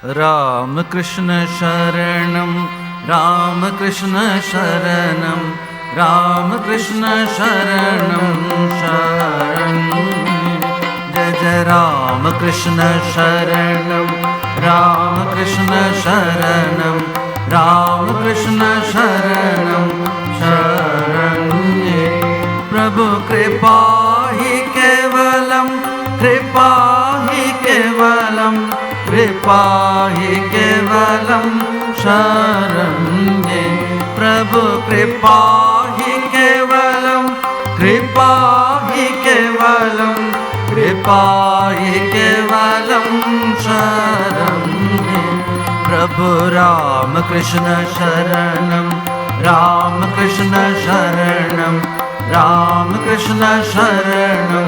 रामकृष्ण शरणं रामकृष्ण शरणं रामकृष्ण शरणं शरणं जय जय रामकृष्ण शरणं रामकृष्ण शरणं रामकृष्ण शरणं शरण्ये प्रभु कृपा हि केवलं कृपा हि केवलं कृपा हि केवलं शरण्ये प्रभु कृपा हि केवलं कृपा हि केवलं कृपा हि केवलं शरण्ये प्रभु रामकृष्ण शरणं रामकृष्ण शरणं रामकृष्ण शरणं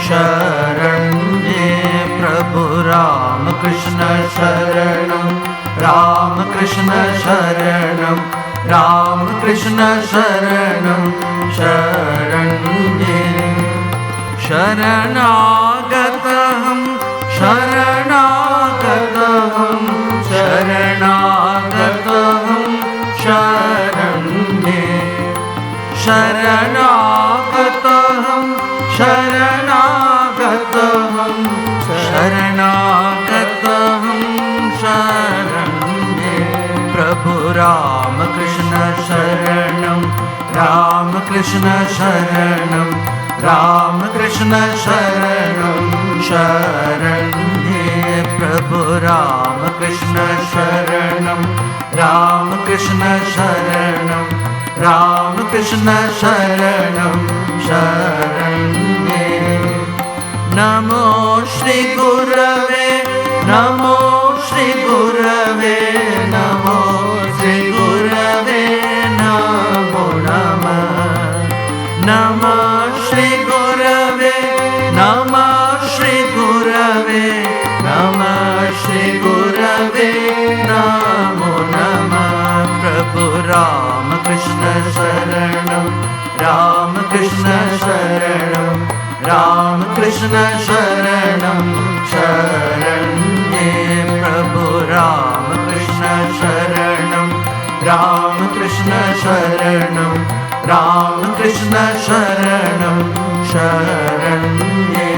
शरण्ये प्रभु रामकृष्ण शरणं रामकृष्ण शरणं रामकृष्ण शरणं शरण्ये शरणागतहं शरणागतहं शरणागतहं शरण्ये शरणागतहं शरणागतहं शरणागतहं शरण्ये प्रभु रामकृष्ण शरणं रामकृष्ण शरणं रामकृष्ण शरणं शरण्ये प्रभु रामकृष्ण शरणं रामकृष्ण शरणं रामकृष्ण शरणं शरण्ये नमो श्री गुरवे नमो श्री गुरवे नमो श्री गुरवे नमो नमः नमः श्री गुरवे नमः श्री गुरवे नमः श्री गुरवे नमो नमः प्रभु रामकृष्ण शरणं रामकृष्ण शरणं रामकृष्ण शरणं शरण्ये प्रभु रामकृष्ण शरणं रामकृष्ण शरणं रामकृष्ण शरणं शरण्ये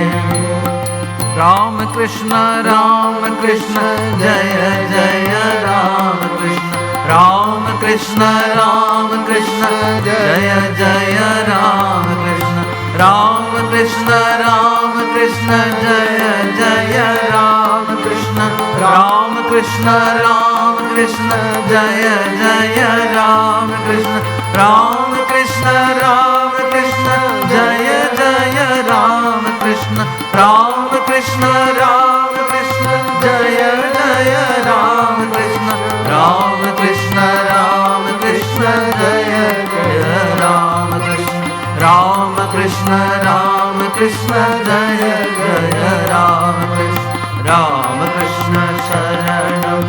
रामकृष्ण रामकृष्ण जय जय रामकृष्ण रामकृष्ण रामकृष्ण जय जय रामकृष्ण रामकृष्ण रामकृष्ण जय जय रामकृष्ण रामकृष्ण रामकृष्ण जय जय रामकृष्ण रामकृष्ण रामकृष्ण जय जय रामकृष्ण रामकृष्ण रामकृष्ण जय जय रामकृष्ण रामकृष्ण रामकृष्ण जय जय रामकृष्ण रामकृष्ण रामकृष्ण जय जय रामकृष्ण रामकृष्ण शरणं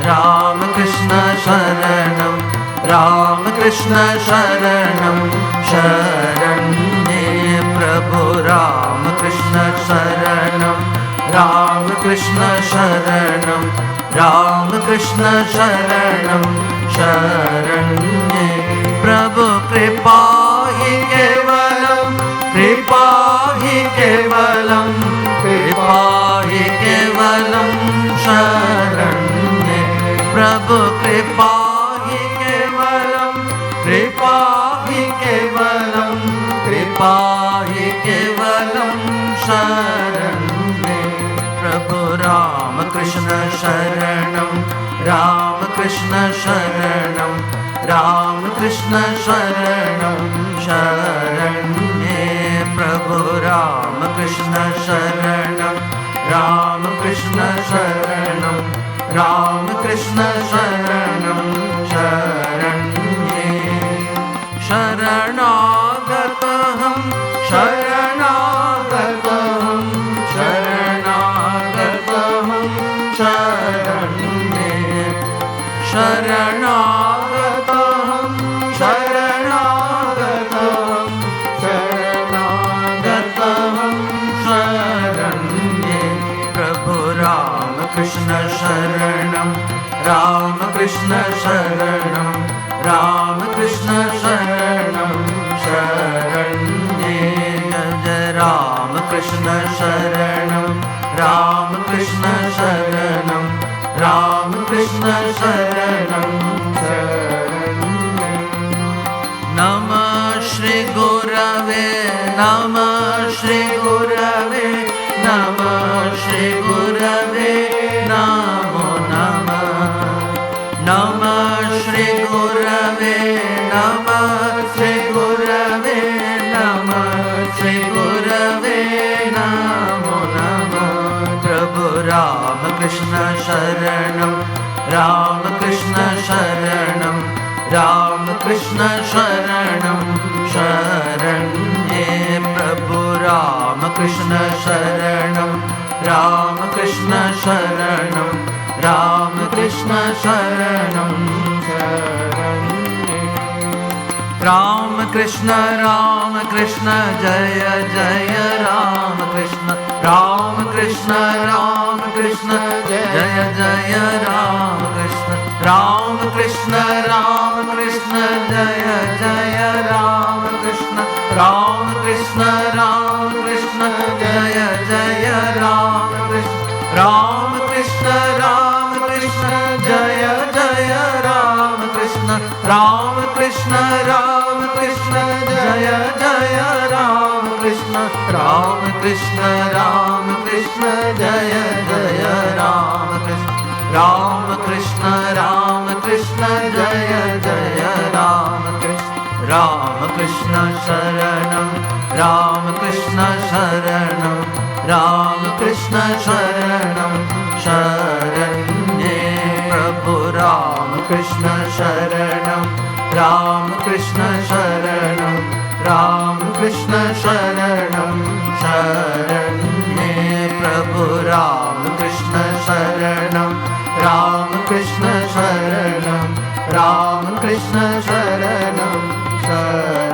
रामकृष्ण शरणं रामकृष्ण शरणं शरण्ये प्रभु रामकृष्ण शरणं रामकृष्ण शरणं रामकृष्ण शरणं शरण्ये प्रभु कृपा हि केवलं कृपा हि केवलं कृपा हि केवलं शरण्ये प्रभु कृपा हि केवलं कृपा हि केवलं कृपा हि केवलं शरण्ये प्रभु रामकृष्ण शरणं रामकृष्ण शरणं रामकृष्ण शरणं शरण्ये प्रभु रामकृष्ण शरणं रामकृष्ण शरणं रामकृष्ण शरणं शरण्ये शरणागतहं शरणागतहं शरणागतहं शरण्ये शरणागतहं शरणागतहं शरणागतहं शरण्ये प्रभु रामकृष्ण शरणं शरणं रामकृष्ण शरणं रामकृष्ण शरणं शरण्ये जय रामकृष्ण शरणं रामकृष्ण शरणं रामकृष्ण शरणं शरण्ये नमः श्री गुरवे नमः श्री गुरवे नमः श्री गुरवे नमो नमः नमः श्री गुरवे नमः श्री गुरवे नमः श्री गुरवे नमो नमः प्रभु रामकृष्ण शरणं रामकृष्ण शरणं रामकृष्ण शरणं शरण्ये प्रभु रामकृष्ण शरणं रामकृष्ण शरणं रामकृष्ण शरणं शरण्ये रामकृष्ण रामकृष्ण जय जय रामकृष्ण रामकृष्ण रामकृष्ण जय जय रामकृष्ण रामकृष्ण रामकृष्ण जय जय रामकृष्ण रामकृष्ण रामकृष्ण जय जय रामकृष्ण रामकृष्ण रामकृष्ण जय जय रामकृष्ण रामकृष्ण रामकृष्ण जय जय रामकृष्ण रामकृष्ण रामकृष्ण जय जय रामकृष्ण रामकृष्ण रामकृष्ण जय जय रामकृष्ण रामकृष्ण शरणं रामकृष्ण शरणं रामकृष्ण शरणं शरण्ये प्रभु रामकृष्ण शरणं रामकृष्ण शरणं रामकृष्ण शरणं शरण्ये प्रभु रामकृष्ण शरणं रामकृष्ण शरणं रामकृष्ण शरणं शरणं